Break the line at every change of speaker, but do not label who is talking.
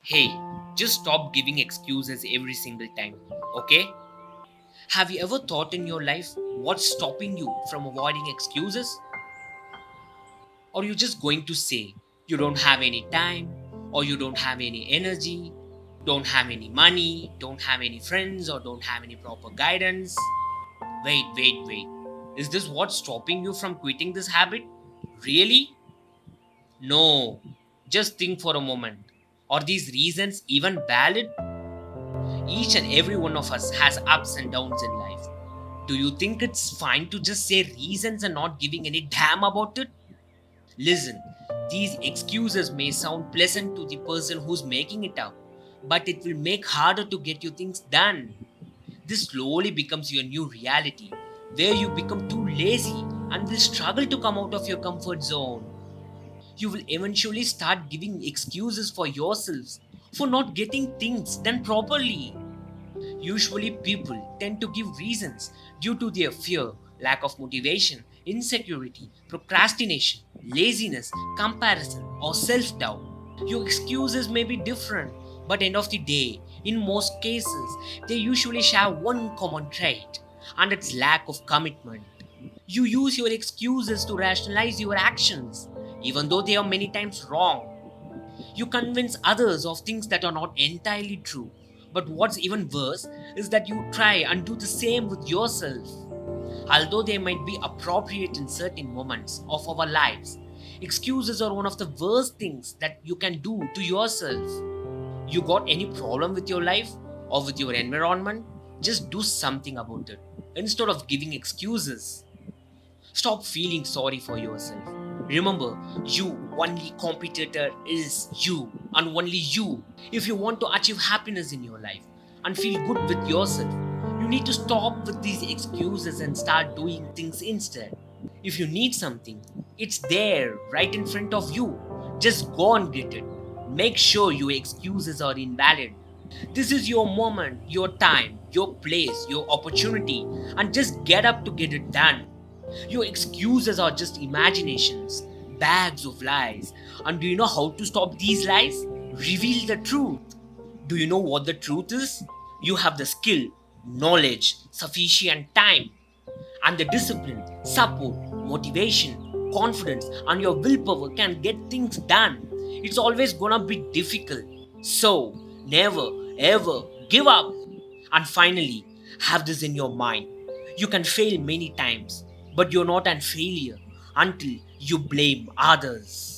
Hey, just stop giving excuses every single time, okay? Have you ever thought in your life what's stopping you from avoiding excuses? Or you just going to say you don't have any time, or you don't have any energy, don't have any money, don't have any friends, or don't have any proper guidance? Wait. Is this what's stopping you from quitting this habit? Really? No. Just think for a moment. Are these reasons even valid? Each and every one of us has ups and downs in life. Do you think it's fine to just say reasons and not giving any damn about it? Listen, these excuses may sound pleasant to the person who's making it up, but it will make harder to get your things done. This slowly becomes your new reality, where you become too lazy and will struggle to come out of your comfort zone. You will eventually start giving excuses for yourselves for not getting things done properly. Usually, people tend to give reasons due to their fear, lack of motivation, insecurity, procrastination, laziness, comparison, or self doubt. Your excuses may be different, but end of the day, in most cases, they usually share one common trait, and it's lack of commitment. You use your excuses to rationalize your actions, even though they are many times wrong. You convince others of things that are not entirely true. But what's even worse is that you try and do the same with yourself. Although they might be appropriate in certain moments of our lives, excuses are one of the worst things that you can do to yourself. You got any problem with your life or with your environment? Just do something about it instead of giving excuses. Stop feeling sorry for yourself. Remember, you only competitor is you and only you. If you want to achieve happiness in your life and feel good with yourself, you need to stop with these excuses and start doing things instead. If you need something, it's there right in front of you. Just go and get it. Make sure your excuses are invalid. This is your moment, your time, your place, your opportunity, and just get up to get it done. Your excuses are just imaginations, bags of lies. And do you know how to stop these lies? Reveal the truth. Do you know what the truth is? You have the skill, knowledge, sufficient time, and the discipline, support, motivation, confidence, and your willpower can get things done. It's always gonna be difficult. So, never ever give up. And finally, have this in your mind. You can fail many times, but you're not a failure until you blame others.